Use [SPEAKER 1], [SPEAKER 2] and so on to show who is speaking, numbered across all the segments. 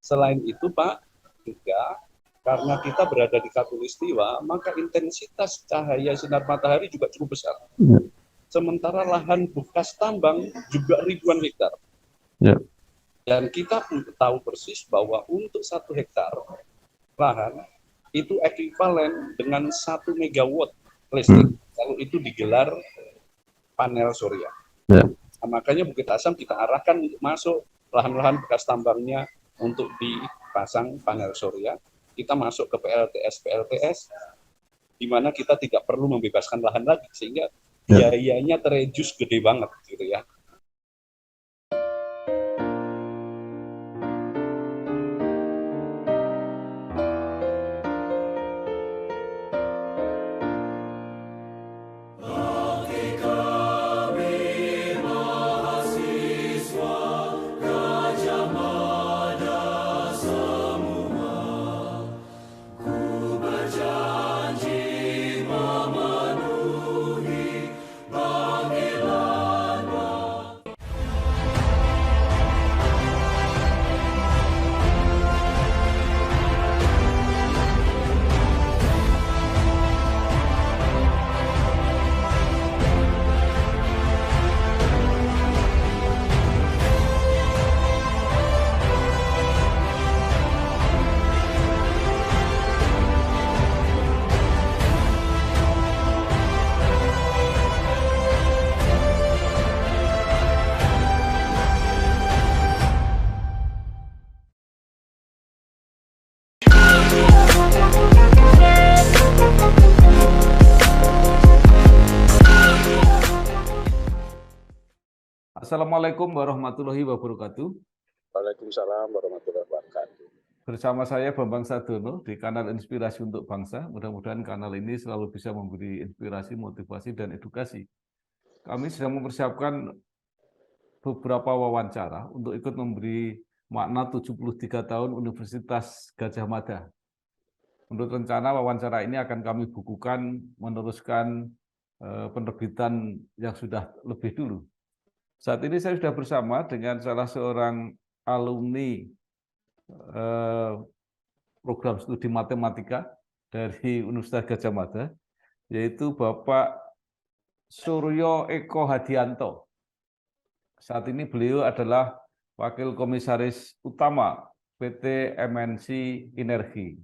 [SPEAKER 1] Selain itu Pak, juga karena kita berada di khatulistiwa, maka intensitas cahaya sinar matahari juga cukup besar.
[SPEAKER 2] Ya.
[SPEAKER 1] Sementara lahan bekas tambang juga ribuan hektar.
[SPEAKER 2] Ya.
[SPEAKER 1] Dan kita tahu persis bahwa untuk 1 hektar lahan itu ekuivalen dengan 1 megawatt listrik kalau itu digelar panel surya.
[SPEAKER 2] Ya.
[SPEAKER 1] Nah, makanya Bukit Asam kita arahkan untuk masuk lahan-lahan bekas tambangnya untuk dipasang panel surya. Kita masuk ke PLTS, di mana kita tidak perlu membebaskan lahan lagi, sehingga biayanya terreduce gede banget gitu ya.
[SPEAKER 2] Assalamualaikum warahmatullahi wabarakatuh.
[SPEAKER 1] Waalaikumsalam warahmatullahi wabarakatuh.
[SPEAKER 2] Bersama saya Bambang Sadono di kanal Inspirasi untuk Bangsa. Mudah-mudahan kanal ini selalu bisa memberi inspirasi, motivasi, dan edukasi. Kami sedang mempersiapkan beberapa wawancara untuk ikut memberi makna 73 tahun Universitas Gadjah Mada. Menurut rencana, wawancara ini akan kami bukukan meneruskan penerbitan yang sudah lebih dulu. Saat ini saya sudah bersama dengan salah seorang alumni program studi matematika dari Universitas Gadjah Mada, yaitu Bapak Suryo Eko Hadianto. Saat ini beliau adalah Wakil Komisaris Utama PT MNC Energi.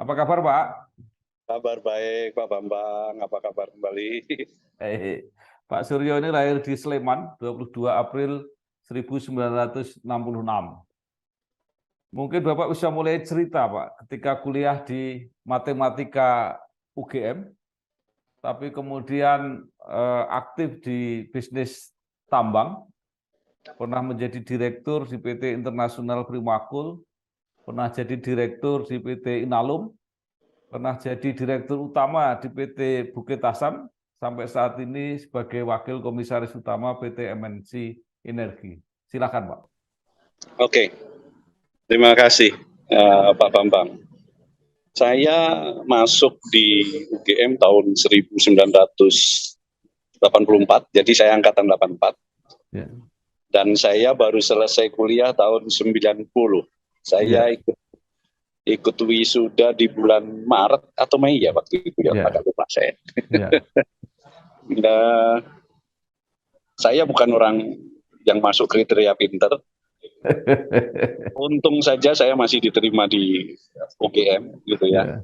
[SPEAKER 2] Apa kabar, Pak?
[SPEAKER 1] Kabar baik, Pak Bambang. Apa kabar kembali?
[SPEAKER 2] Pak Suryo ini lahir di Sleman, 22 April 1966. Mungkin Bapak bisa mulai cerita, Pak, ketika kuliah di Matematika UGM, tapi kemudian aktif di bisnis tambang, pernah menjadi direktur di PT Internasional Primakul, pernah jadi direktur di PT Inalum, pernah jadi direktur utama di PT Bukit Asam, sampai saat ini sebagai Wakil Komisaris Utama PT MNC Energi. Silakan, Pak.
[SPEAKER 1] Oke, terima kasih Pak Bambang. Saya masuk di UGM tahun 1984, jadi saya angkatan 84.
[SPEAKER 2] Ya.
[SPEAKER 1] Dan saya baru selesai kuliah tahun 90. Saya ikut wisuda di bulan Maret atau Mei ya waktu itu ya, agak lupa saya. Nah, saya bukan orang yang masuk kriteria pinter. Untung saja saya masih diterima di UGM gitu ya.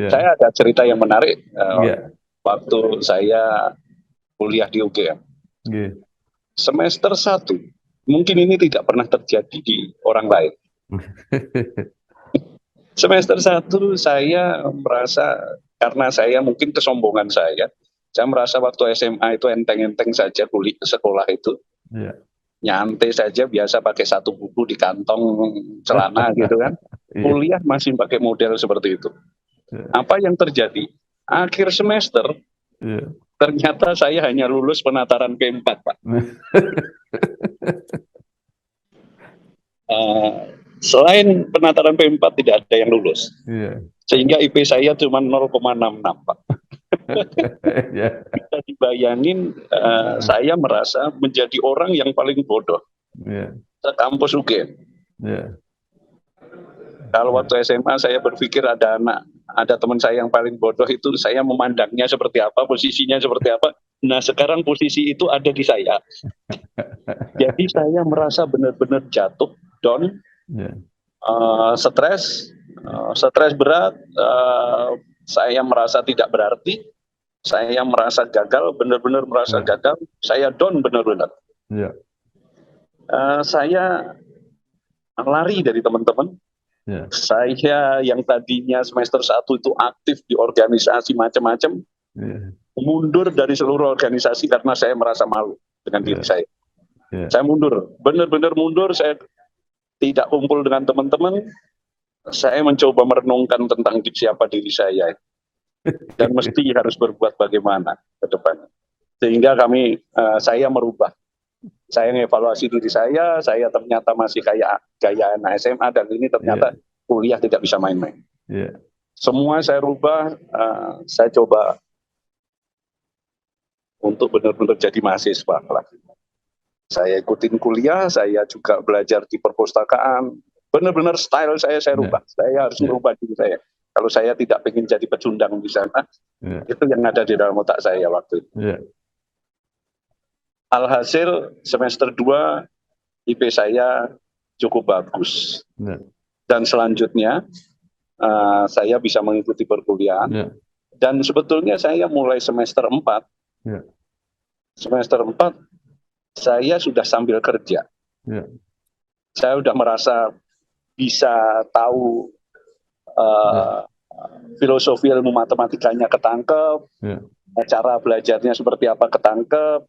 [SPEAKER 1] Saya ada cerita yang menarik waktu saya kuliah di UGM. Semester 1, mungkin ini tidak pernah terjadi di orang lain. Semester 1 saya merasa, karena saya mungkin kesombongan saya merasa waktu SMA itu enteng-enteng saja kuliah sekolah itu. Nyantai saja, biasa pakai satu buku di kantong celana gitu kan. Kuliah masih pakai model seperti itu. Apa yang terjadi? Akhir semester, ternyata saya hanya lulus penataran P4, Pak. Selain penataran P4 tidak ada yang lulus. Sehingga IP saya cuma 0,66, Pak. Bisa dibayangin, saya merasa menjadi orang yang paling bodoh sekampus UGM. Kalau waktu SMA saya berpikir ada teman saya yang paling bodoh itu, saya memandangnya seperti apa, posisinya seperti apa. Nah sekarang posisi itu ada di saya. Jadi saya merasa benar-benar jatuh, down, stres, stres berat. Saya merasa tidak berarti, saya merasa gagal, benar-benar merasa gagal. Saya down benar-benar. Saya lari dari teman-teman. Saya yang tadinya semester 1 itu aktif di organisasi macam-macam, mundur dari seluruh organisasi karena saya merasa malu dengan diri saya. Saya mundur, benar-benar mundur. Saya tidak kumpul dengan teman-teman. Saya mencoba merenungkan tentang siapa diri saya dan mesti harus berbuat bagaimana ke depan. Sehingga saya merubah. Saya mengevaluasi diri saya ternyata masih kayak gaya anak SMA, dan ini ternyata kuliah tidak bisa main-main. Semua saya rubah, saya coba untuk benar-benar jadi mahasiswa lagi. Saya ikutin kuliah, saya juga belajar di perpustakaan. Benar-benar style saya rubah. Saya harus merubah diri saya. Kalau saya tidak ingin jadi pecundang di sana, itu yang ada di dalam otak saya waktu itu. Alhasil semester 2 IP saya cukup bagus. Dan selanjutnya saya bisa mengikuti perkuliahan. Dan sebetulnya saya mulai semester 4. Semester 4 saya sudah sambil kerja. Saya sudah merasa bisa tahu filosofi ilmu matematikanya ketangkep, cara belajarnya seperti apa ketangkep,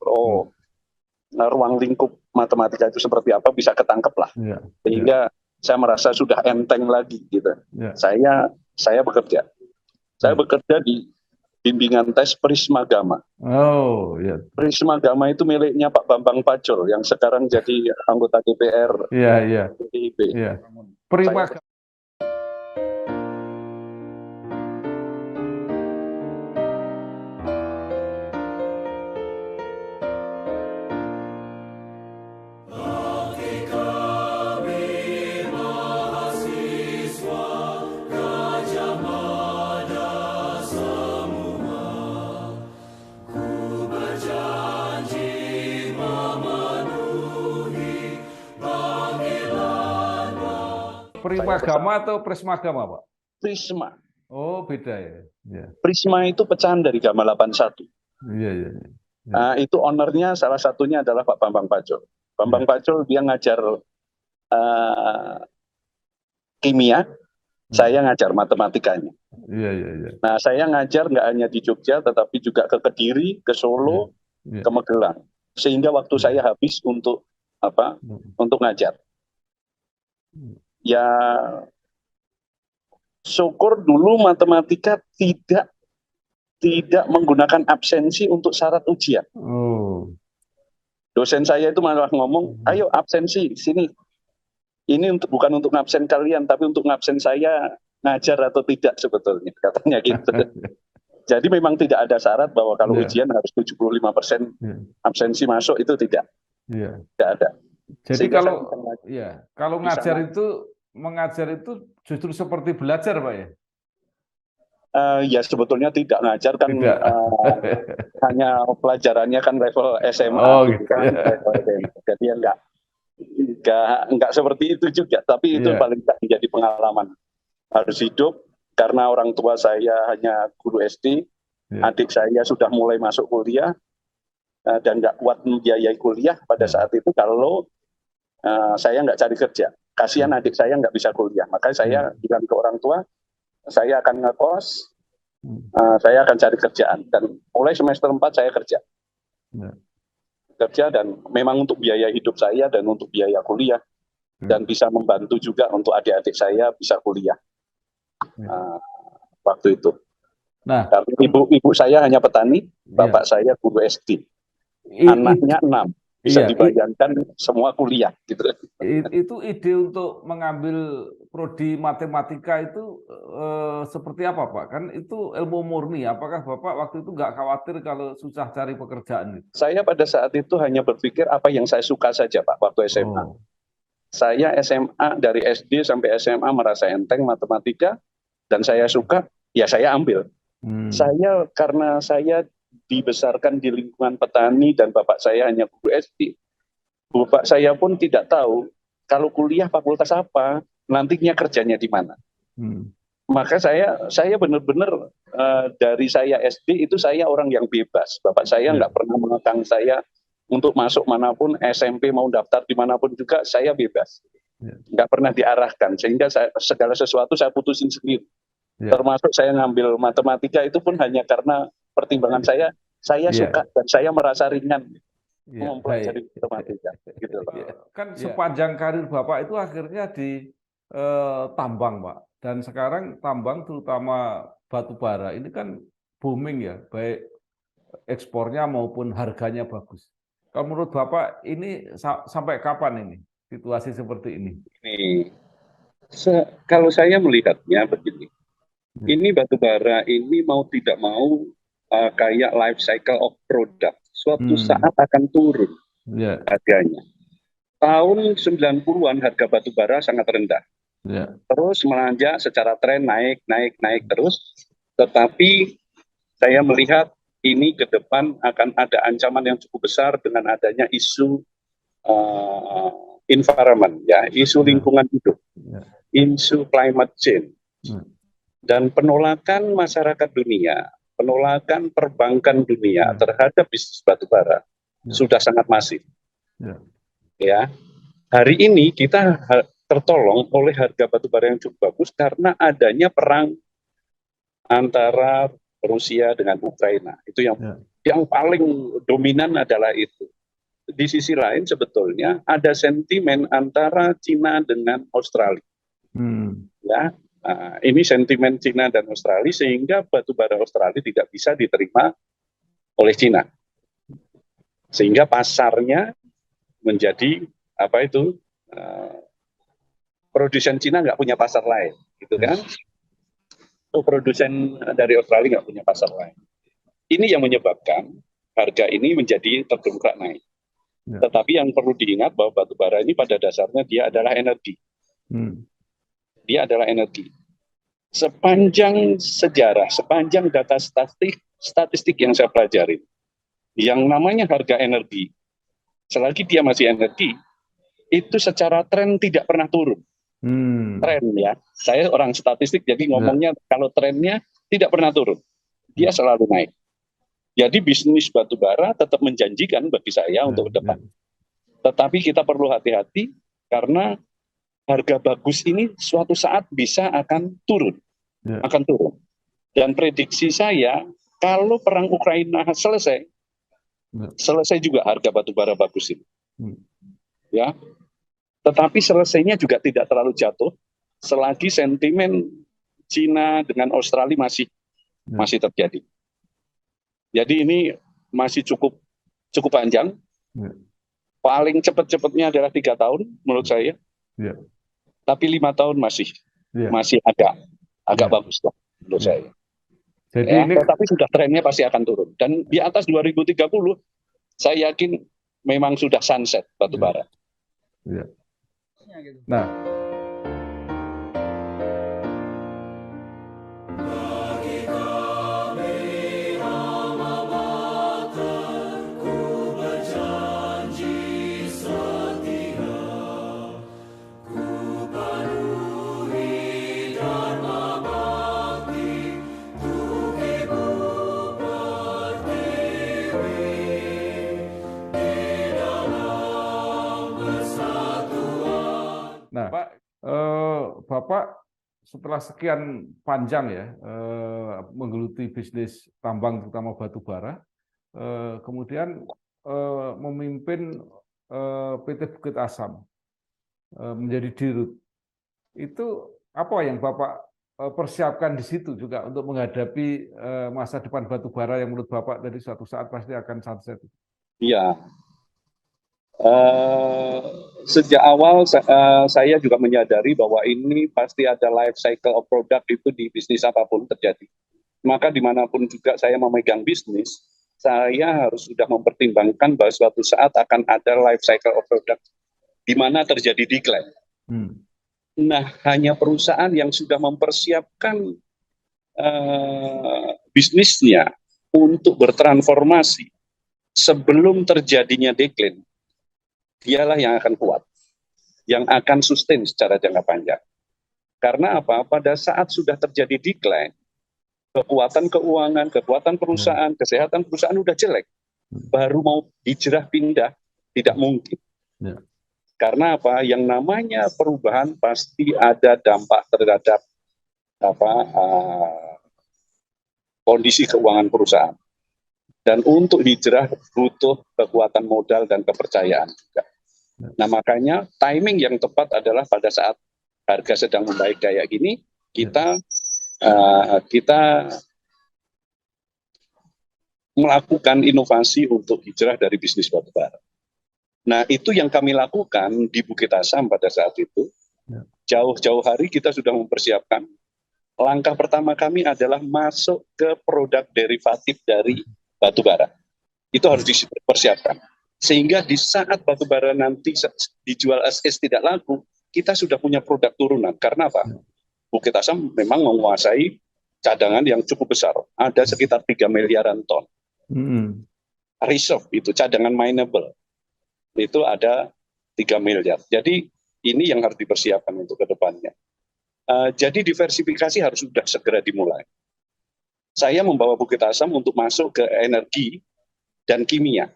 [SPEAKER 1] ruang lingkup matematika itu seperti apa bisa ketangkep lah. Sehingga saya merasa sudah enteng lagi gitu. Saya bekerja. Saya bekerja di bimbingan tes Prismagama. Prismagama itu miliknya Pak Bambang Pacul yang sekarang jadi anggota DPR. PDIP.
[SPEAKER 2] Primagama atau Prismagama, Pak?
[SPEAKER 1] Prisma.
[SPEAKER 2] Oh, beda ya.
[SPEAKER 1] Prisma itu pecahan dari Gama 81. Nah, itu ownernya salah satunya adalah Pak Bambang Pacul. Bambang Pacul dia ngajar kimia, saya ngajar matematikanya. Nah, saya ngajar nggak hanya di Jogja, tetapi juga ke Kediri, ke Solo, ke Magelang. Sehingga waktu saya habis untuk untuk ngajar. Ya, syukur dulu matematika tidak menggunakan absensi untuk syarat ujian. Dosen saya itu malah ngomong, ayo absensi sini. Ini bukan untuk ngabsen kalian, tapi untuk ngabsen saya ngajar atau tidak sebetulnya, katanya gitu. Jadi memang tidak ada syarat bahwa kalau ujian harus 75% absensi masuk, itu tidak. Tidak ada.
[SPEAKER 2] Jadi kalau mengajar itu justru seperti belajar, Pak ya?
[SPEAKER 1] Ya sebetulnya tidak ngajar kan, hanya pelajarannya kan level SMA, jadi ya enggak seperti itu juga. Tapi itu paling tidak menjadi pengalaman. Harus hidup karena orang tua saya hanya guru SD, adik saya sudah mulai masuk kuliah dan nggak kuat membiayai kuliah pada saat itu kalau saya nggak cari kerja. Kasihan adik saya nggak bisa kuliah, makanya saya bilang ke orang tua, saya akan ngekos, saya akan cari kerjaan, dan mulai semester 4 saya kerja. Kerja dan memang untuk biaya hidup saya dan untuk biaya kuliah, dan bisa membantu juga untuk adik-adik saya bisa kuliah waktu itu. Karena ibu saya hanya petani, bapak saya guru SD, anaknya 6. Bisa dibayangkan semua kuliah gitu.
[SPEAKER 2] Itu ide untuk mengambil prodi matematika itu seperti apa, Pak? Kan itu ilmu murni. Apakah Bapak waktu itu nggak khawatir kalau susah cari pekerjaan?
[SPEAKER 1] Saya pada saat itu hanya berpikir apa yang saya suka saja, Pak, waktu SMA. Saya SMA dari SD sampai SMA merasa enteng matematika dan saya suka, ya saya ambil. Saya karena saya dibesarkan di lingkungan petani dan bapak saya hanya guru SD. Bapak saya pun tidak tahu kalau kuliah fakultas apa, nantinya kerjanya di mana. Maka saya benar-benar dari saya SD itu saya orang yang bebas. Bapak saya nggak pernah mengekang saya untuk masuk manapun, SMP mau daftar dimanapun juga saya bebas. Nggak pernah diarahkan, sehingga segala sesuatu saya putusin sendiri. Termasuk saya ngambil matematika itu pun hanya karena pertimbangan saya suka dan saya merasa ringan mempelajari matematika. Gitu.
[SPEAKER 2] Kan sepanjang karir Bapak itu akhirnya di tambang, Pak. Dan sekarang tambang terutama batu bara ini kan booming ya, baik ekspornya maupun harganya bagus. Kalau menurut Bapak ini sampai kapan ini situasi seperti ini?
[SPEAKER 1] Kalau saya melihatnya begini, ini batu bara ini mau tidak mau kayak life cycle of product, suatu saat akan turun harganya. Tahun 90-an harga batu bara sangat rendah. Terus melonjak secara tren naik terus, tetapi saya melihat ini ke depan akan ada ancaman yang cukup besar dengan adanya isu environment, ya, isu lingkungan hidup, isu climate change, dan penolakan masyarakat dunia, penolakan perbankan dunia terhadap bisnis batu bara sudah sangat masif. Ya, hari ini kita tertolong oleh harga batu bara yang cukup bagus karena adanya perang antara Rusia dengan Ukraina. Itu yang paling dominan adalah itu. Di sisi lain sebetulnya ada sentimen antara Cina dengan Australia. Ya, ini sentimen Cina dan Australia sehingga batu bara Australia tidak bisa diterima oleh Cina. Sehingga pasarnya menjadi apa itu? Produsen Cina nggak punya pasar lain, gitu kan? Produsen dari Australia nggak punya pasar lain. Ini yang menyebabkan harga ini menjadi terdongkrak naik. Tetapi yang perlu diingat bahwa batu bara ini pada dasarnya dia adalah energi. Dia adalah energi. Sepanjang sejarah, sepanjang data statistik yang saya pelajari, yang namanya harga energi, selagi dia masih energi, itu secara tren tidak pernah turun. Tren, ya, saya orang statistik jadi ngomongnya kalau trennya tidak pernah turun, dia selalu naik. Jadi bisnis batu bara tetap menjanjikan bagi saya untuk ke depan. Tetapi kita perlu hati-hati karena harga bagus ini suatu saat bisa akan turun, akan turun. Dan prediksi saya kalau perang Ukraina selesai juga harga batu bara bagus ini. Ya. Tetapi selesainya juga tidak terlalu jatuh selagi sentimen Cina dengan Australia masih terjadi. Jadi ini masih cukup panjang. Paling cepat-cepatnya adalah 3 tahun menurut saya. Tapi 5 tahun masih agak bagus lah menurut saya. Jadi tetapi sudah trennya pasti akan turun. Dan di atas 2030 saya yakin memang sudah sunset batu bara.
[SPEAKER 2] Nah, Bapak setelah sekian panjang ya menggeluti bisnis tambang terutama batu bara, kemudian memimpin PT Bukit Asam menjadi dirut. Itu apa yang Bapak persiapkan di situ juga untuk menghadapi masa depan batu bara yang menurut Bapak dari suatu saat pasti akan sunset?
[SPEAKER 1] Iya. Sejak awal saya juga menyadari bahwa ini pasti ada life cycle of product itu di bisnis apapun terjadi. Maka dimanapun juga saya memegang bisnis, saya harus sudah mempertimbangkan bahwa suatu saat akan ada life cycle of product di mana terjadi decline. Nah, hanya perusahaan yang sudah mempersiapkan bisnisnya untuk bertransformasi sebelum terjadinya decline, dialah yang akan kuat, yang akan sustain secara jangka panjang. Karena apa? Pada saat sudah terjadi decline, kekuatan keuangan, kekuatan perusahaan, kesehatan perusahaan udah jelek, baru mau hijrah pindah tidak mungkin. Karena apa? Yang namanya perubahan pasti ada dampak terhadap kondisi keuangan perusahaan. Dan untuk hijrah butuh kekuatan modal dan kepercayaan juga. Nah, makanya timing yang tepat adalah pada saat harga sedang membaik kayak gini, kita melakukan inovasi untuk hijrah dari bisnis batubara. Nah, itu yang kami lakukan di Bukit Asam pada saat itu. Jauh-jauh hari kita sudah mempersiapkan. Langkah pertama kami adalah masuk ke produk derivatif dari batubara. Itu harus dipersiapkan. Sehingga di saat batubara nanti dijual as is tidak laku, kita sudah punya produk turunan. Karena apa? Bukit Asam memang menguasai cadangan yang cukup besar. Ada sekitar 3 miliaran ton. Reserve itu, cadangan mineable. Itu ada 3 miliar. Jadi ini yang harus dipersiapkan untuk ke depannya. Jadi diversifikasi harus sudah segera dimulai. Saya membawa Bukit Asam untuk masuk ke energi dan kimia.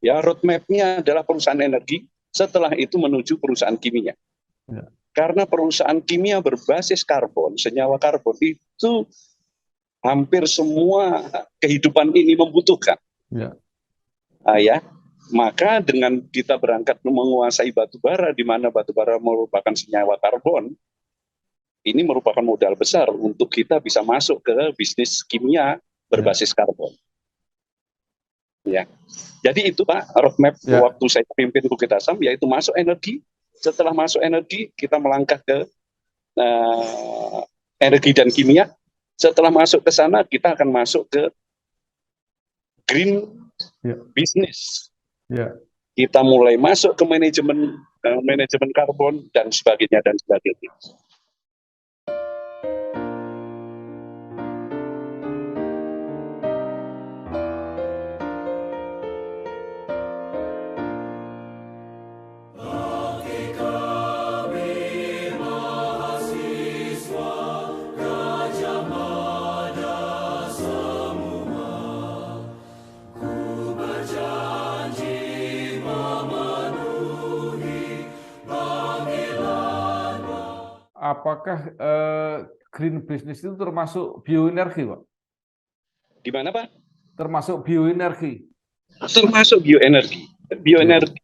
[SPEAKER 1] Ya, roadmap-nya adalah perusahaan energi, setelah itu menuju perusahaan kimia. Karena perusahaan kimia berbasis karbon, senyawa karbon itu hampir semua kehidupan ini membutuhkan. Ya, maka dengan kita berangkat menguasai batubara, di mana batubara merupakan senyawa karbon, ini merupakan modal besar untuk kita bisa masuk ke bisnis kimia berbasis karbon. Ya, jadi itu Pak roadmap waktu saya pimpin Bukit Asam, yaitu masuk energi. Setelah masuk energi, kita melangkah ke energi dan kimia. Setelah masuk ke sana, kita akan masuk ke green business. Kita mulai masuk ke manajemen karbon dan sebagainya dan sebagainya.
[SPEAKER 2] Apakah green business itu termasuk bioenergi, Pak?
[SPEAKER 1] Di mana, Pak?
[SPEAKER 2] Termasuk bioenergi.
[SPEAKER 1] Termasuk bioenergi. Bioenergi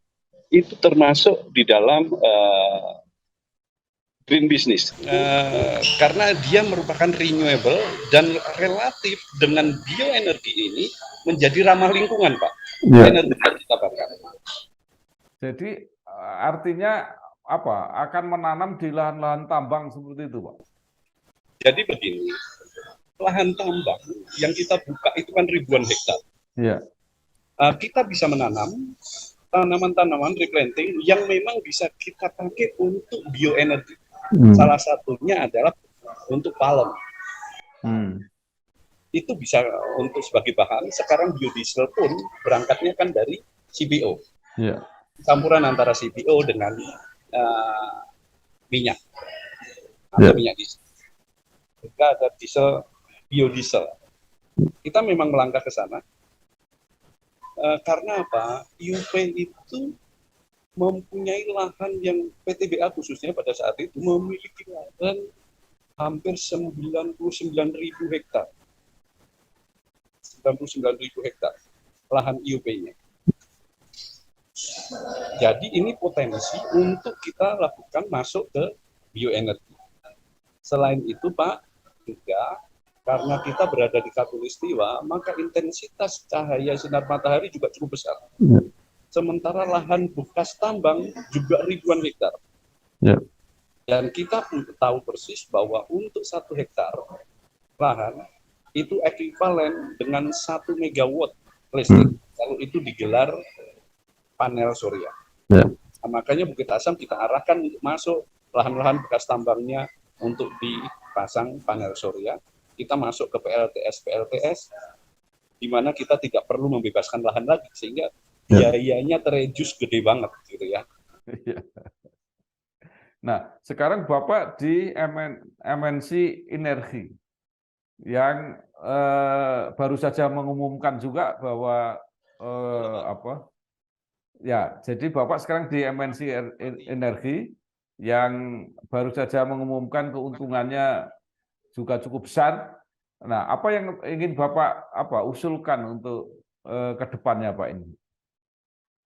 [SPEAKER 1] itu termasuk di dalam green business. Karena dia merupakan renewable dan relatif dengan bioenergi ini menjadi ramah lingkungan, Pak. Energi yang kita bakar.
[SPEAKER 2] Jadi artinya apa? Akan menanam di lahan-lahan tambang seperti itu, Pak?
[SPEAKER 1] Jadi begini, lahan tambang yang kita buka itu kan ribuan hektar. Kita bisa menanam tanaman-tanaman replanting yang memang bisa kita pakai untuk bioenergi. Salah satunya adalah untuk palem. Itu bisa untuk sebagai bahan. Sekarang biodiesel pun berangkatnya kan dari CPO. Campuran antara CPO dengan minyak atau minyak diesel. Jika ada biodiesel, kita memang melangkah ke sana. Karena apa? IUP itu mempunyai lahan yang PTBA khususnya pada saat itu memiliki lahan hampir 99.000 hektar. 99.000 hektar lahan IUP-nya. Jadi ini potensi untuk kita lakukan masuk ke bioenergi. Selain itu Pak, juga karena kita berada di Khatulistiwa, maka intensitas cahaya sinar matahari juga cukup besar. Sementara lahan bekas tambang juga ribuan hektar. Dan kita tahu persis bahwa untuk 1 hektar lahan itu ekuivalen dengan 1 megawatt listrik kalau itu digelar panel surya. Makanya Bukit Asam kita arahkan untuk masuk lahan-lahan bekas tambangnya untuk dipasang panel surya. Kita masuk ke PLTS, di mana kita tidak perlu membebaskan lahan lagi, sehingga biayanya terejus gede banget gitu ya.
[SPEAKER 2] Nah, sekarang Bapak di MNC Energi yang baru saja mengumumkan juga bahwa jadi Bapak sekarang di MNC Energi yang baru saja mengumumkan keuntungannya juga cukup besar. Nah, apa yang ingin Bapak usulkan untuk ke depannya, Pak ini?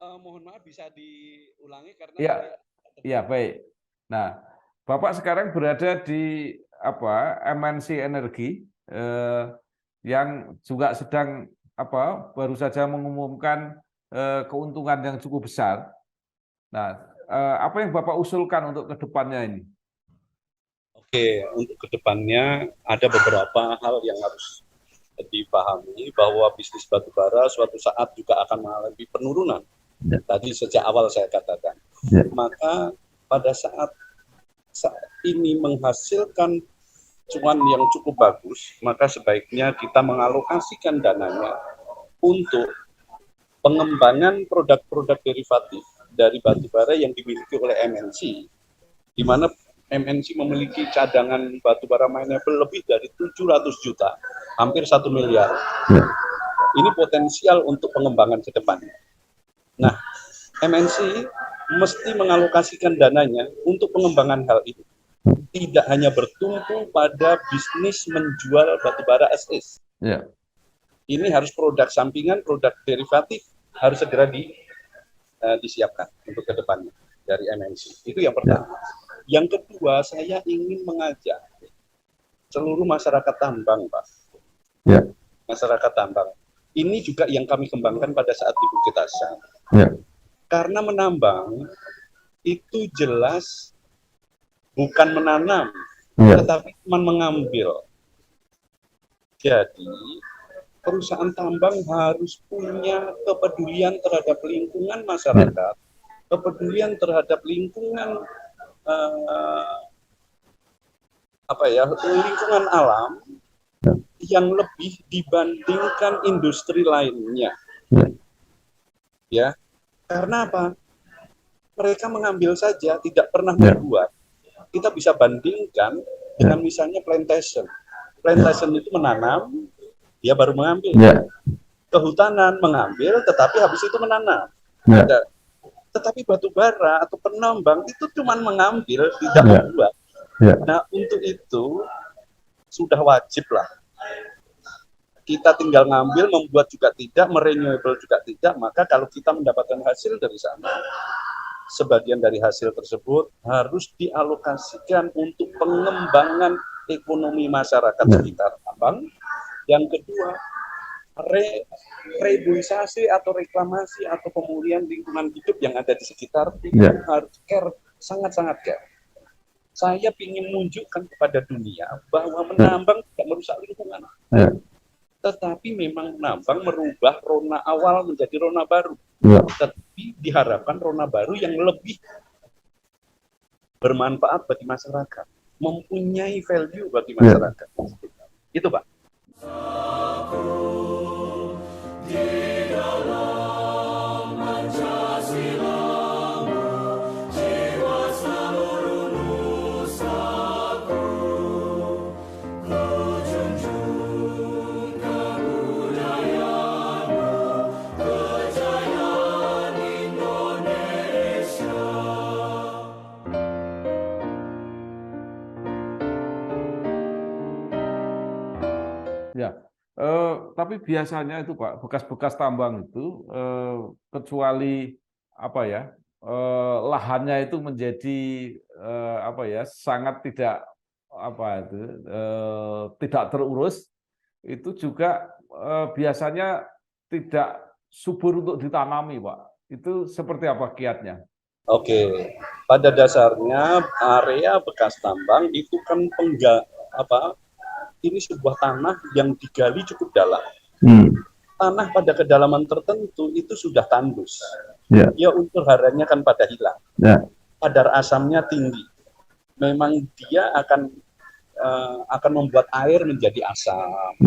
[SPEAKER 1] Mohon maaf bisa diulangi karena
[SPEAKER 2] ya baik. Nah, Bapak sekarang berada di MNC Energi yang juga sedang baru saja mengumumkan keuntungan yang cukup besar. Nah, apa yang Bapak usulkan untuk kedepannya ini?
[SPEAKER 1] Oke, untuk kedepannya ada beberapa hal yang harus dipahami, bahwa bisnis batubara suatu saat juga akan mengalami penurunan. Tadi sejak awal saya katakan. Maka pada saat ini menghasilkan cuan yang cukup bagus, maka sebaiknya kita mengalokasikan dananya untuk pengembangan produk-produk derivatif dari batubara yang dimiliki oleh MNC, di mana MNC memiliki cadangan batubara mineable lebih dari 700 juta, hampir 1 miliar. Ini potensial untuk pengembangan ke depannya. Nah, MNC mesti mengalokasikan dananya untuk pengembangan hal ini. Tidak hanya bertumpu pada bisnis menjual batubara as-is. Ini harus produk sampingan, produk derivatif harus segera disiapkan untuk ke depannya dari MNC. Itu yang pertama. Yang kedua, saya ingin mengajak seluruh masyarakat tambang, Pak. Masyarakat tambang. Ini juga yang kami kembangkan pada saat di Bukit Asam. Karena menambang itu jelas bukan menanam, tetapi cuma mengambil. Jadi perusahaan tambang harus punya kepedulian terhadap lingkungan masyarakat, kepedulian terhadap lingkungan lingkungan alam yang lebih dibandingkan industri lainnya. Ya, karena apa? Mereka mengambil saja, tidak pernah membuat. Kita bisa bandingkan dengan misalnya plantation. Plantation itu menanam, dia baru mengambil. Kehutanan mengambil, tetapi habis itu menanam. Tetapi batubara atau penambang itu cuma mengambil, tidak membuat. Nah, untuk itu sudah wajib lah. Kita tinggal ngambil, membuat juga tidak, merenewable juga tidak. Maka kalau kita mendapatkan hasil dari sana, sebagian dari hasil tersebut harus dialokasikan untuk pengembangan ekonomi masyarakat sekitar tambang. Yang kedua, reboisasi atau reklamasi atau pemulihan lingkungan hidup yang ada di sekitar harus care, sangat-sangat care. Saya ingin menunjukkan kepada dunia bahwa menambang tidak merusak lingkungan, tetapi memang menambang merubah rona awal menjadi rona baru. Tetapi diharapkan rona baru yang lebih bermanfaat bagi masyarakat, mempunyai value bagi masyarakat. Itu, Pak.
[SPEAKER 2] Tapi biasanya itu Pak, bekas-bekas tambang itu kecuali lahannya itu menjadi sangat tidak tidak terurus, itu juga biasanya tidak subur untuk ditanami, Pak. Itu seperti apa kiatnya?
[SPEAKER 1] Oke, pada dasarnya area bekas tambang itu kan ini sebuah tanah yang digali cukup dalam. tanah pada kedalaman tertentu itu sudah tandus. Ya unsur haranya kan pada hilang. Kadar asamnya tinggi. Memang dia akan membuat air menjadi asam.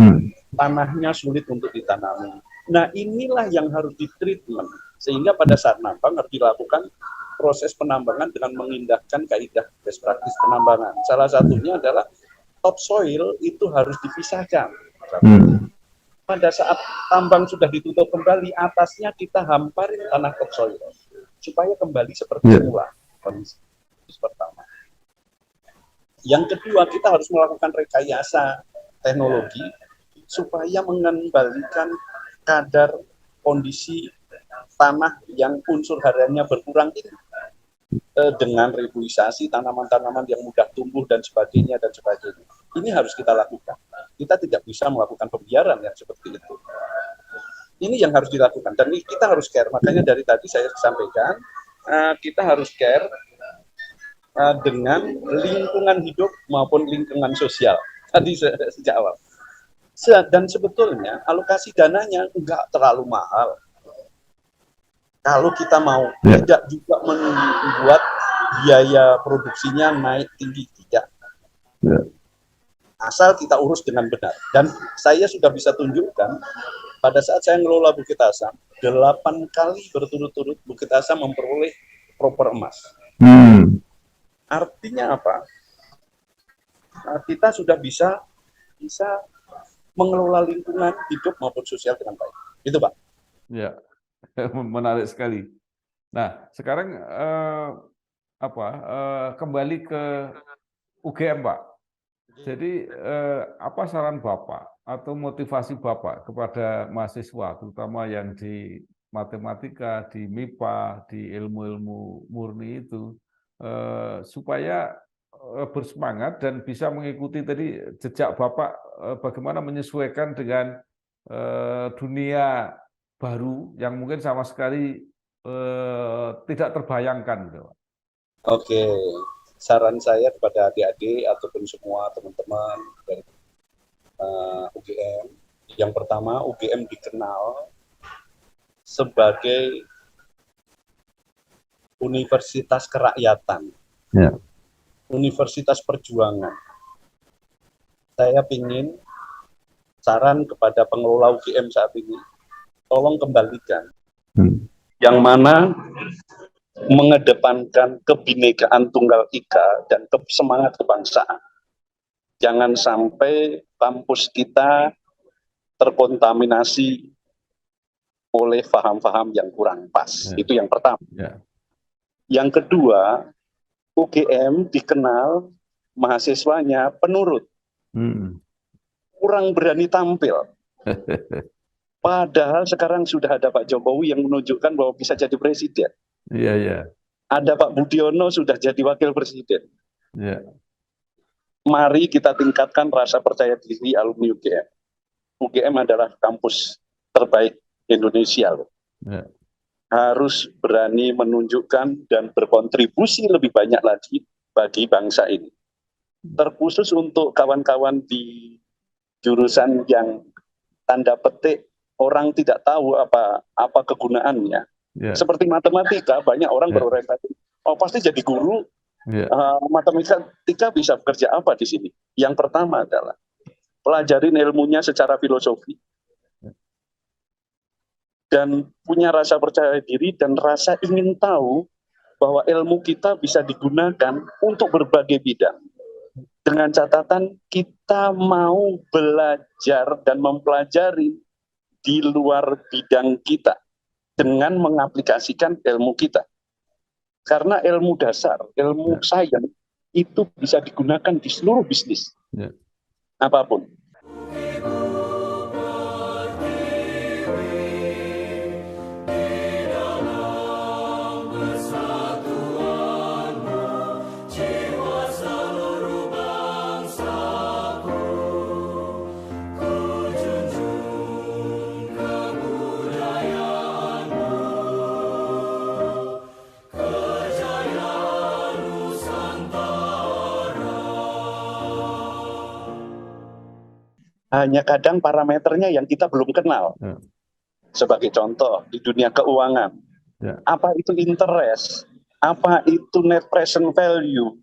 [SPEAKER 1] Tanahnya sulit untuk ditanami. Nah, inilah yang harus ditreatment sehingga pada saat nambang harus dilakukan proses penambangan dengan mengindahkan kaidah best practice penambangan. Salah satunya adalah topsoil itu harus dipisahkan. Pada saat tambang sudah ditutup kembali, atasnya kita hamparin tanah topsoil supaya kembali seperti semula. Kondisi pertama. Yang kedua, kita harus melakukan rekayasa teknologi supaya mengembalikan kadar kondisi tanah yang unsur hariannya berkurang ini dengan rebuisasi tanaman-tanaman yang mudah tumbuh dan sebagainya dan sebagainya. Ini harus kita lakukan. Kita tidak bisa melakukan pembiaran yang seperti itu. Ini yang harus dilakukan dan kita harus care. Makanya dari tadi saya sampaikan kita harus care dengan lingkungan hidup maupun lingkungan sosial. Tadi sejak awal. Dan sebetulnya alokasi dananya enggak terlalu mahal. Kalau kita mau tidak juga membuat biaya produksinya naik tinggi, tidak. Asal kita urus dengan benar. Dan saya sudah bisa tunjukkan pada saat saya ngelola Bukit Asam, 8 kali berturut-turut Bukit Asam memperoleh proper emas. Artinya apa? Kita sudah bisa mengelola lingkungan hidup maupun sosial dengan baik. Itu, Pak.
[SPEAKER 2] Ya. Menarik sekali. Nah, sekarang kembali ke UGM, Pak. Jadi apa saran Bapak atau motivasi Bapak kepada mahasiswa, terutama yang di matematika, di MIPA, di ilmu-ilmu murni itu, supaya bersemangat dan bisa mengikuti tadi jejak Bapak bagaimana menyesuaikan dengan dunia baru yang mungkin sama sekali tidak terbayangkan gitu.
[SPEAKER 1] Oke, saran saya kepada adik-adik ataupun semua teman-teman dari UGM, yang pertama UGM dikenal sebagai universitas kerakyatan, universitas perjuangan. Saya ingin saran kepada pengelola UGM saat ini, tolong kembalikan yang mana mengedepankan kebinekaan tunggal ika dan semangat kebangsaan. Jangan sampai kampus kita terkontaminasi oleh paham-paham yang kurang pas. Itu yang pertama. Yang kedua, UGM dikenal mahasiswanya penurut, kurang berani tampil. Padahal sekarang sudah ada Pak Jokowi yang menunjukkan bahwa bisa jadi presiden. Ada Pak Budiono sudah jadi wakil presiden. Mari kita tingkatkan rasa percaya diri alumni UGM. UGM adalah kampus terbaik Indonesia loh. Harus berani menunjukkan dan berkontribusi lebih banyak lagi bagi bangsa ini. Terkhusus untuk kawan-kawan di jurusan yang tanda petik orang tidak tahu apa kegunaannya. Seperti matematika, banyak orang berorientasi, oh pasti jadi guru, matematika bisa bekerja apa di sini? Yang pertama adalah pelajarin ilmunya secara filosofi dan punya rasa percaya diri dan rasa ingin tahu bahwa ilmu kita bisa digunakan untuk berbagai bidang. Dengan catatan kita mau belajar dan mempelajari di luar bidang kita dengan mengaplikasikan ilmu kita. Karena ilmu dasar, ilmu sains itu bisa digunakan di seluruh bisnis. Apapun. Hanya kadang parameternya yang kita belum kenal. Sebagai contoh di dunia keuangan, apa itu interest, apa itu net present value,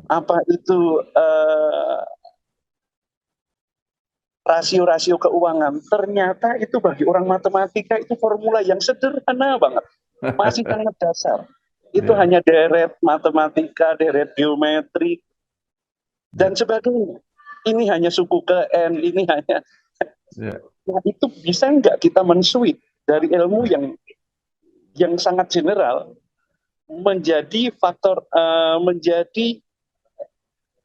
[SPEAKER 1] apa itu rasio-rasio keuangan, ternyata itu bagi orang matematika itu formula yang sederhana banget, masih sangat dasar. Itu hanya deret matematika, deret geometri, dan sebagainya. Ini hanya suku ke N, ini hanya... Nah, itu bisa nggak kita men-switch dari ilmu yang sangat general menjadi faktor, menjadi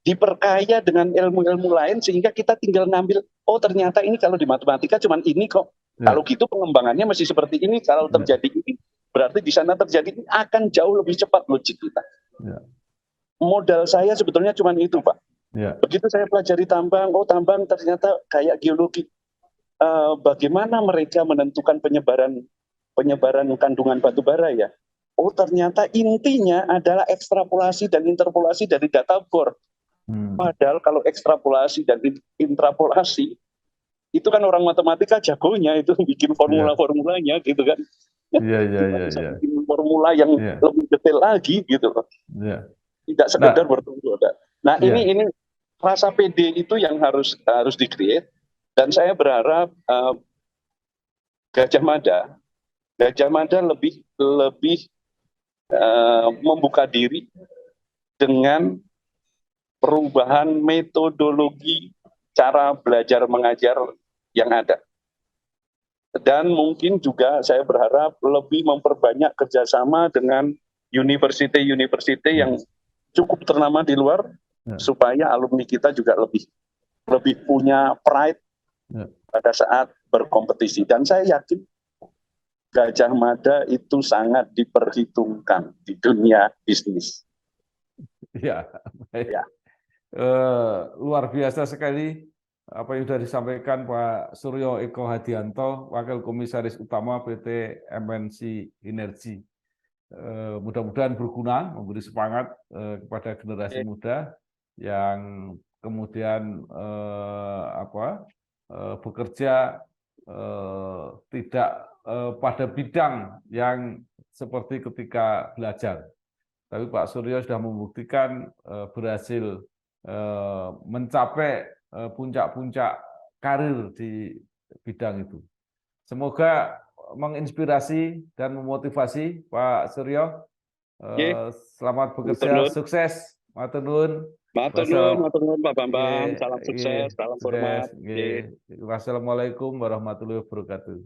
[SPEAKER 1] diperkaya dengan ilmu-ilmu lain, sehingga kita tinggal ngambil, oh ternyata ini kalau di matematika cuman ini kok. Kalau gitu pengembangannya masih seperti ini, kalau terjadi ini, berarti di sana terjadi ini, akan jauh lebih cepat logik kita. Modal saya sebetulnya cuman itu, Pak. Begitu saya pelajari tambang, oh tambang ternyata kayak geologi. Bagaimana mereka menentukan penyebaran kandungan batu bara ya? Oh ternyata intinya adalah ekstrapolasi dan interpolasi dari data bor. Padahal kalau ekstrapolasi dan intrapolasi itu kan orang matematika jagonya itu bikin formula-formulanya gitu kan. Bisa bikin formula yang lebih detail lagi gitu loh. Tidak sekedar bertunggu. Nah ini rasa PD itu yang harus di-create, dan saya berharap Gajah Mada lebih membuka diri dengan perubahan metodologi cara belajar mengajar yang ada. Dan mungkin juga saya berharap lebih memperbanyak kerjasama dengan university yang cukup ternama di luar, supaya alumni kita juga lebih punya pride pada saat berkompetisi. Dan saya yakin Gajah Mada itu sangat diperhitungkan di dunia bisnis.
[SPEAKER 2] Ya, baik. Luar biasa sekali apa yang sudah disampaikan Pak Suryo Eko Hadianto, Wakil Komisaris Utama PT MNC Energy. Mudah-mudahan berguna, memberi semangat kepada generasi muda yang kemudian bekerja tidak pada bidang yang seperti ketika belajar. Tapi Pak Suryo sudah membuktikan berhasil mencapai puncak-puncak karir di bidang itu. Semoga menginspirasi dan memotivasi Pak Suryo. Selamat bekerja, sukses. Matur nuwun.
[SPEAKER 1] Matur nuwun Pak Bambang. Salam sukses, salam hormat.
[SPEAKER 2] Wassalamualaikum warahmatullahi wabarakatuh.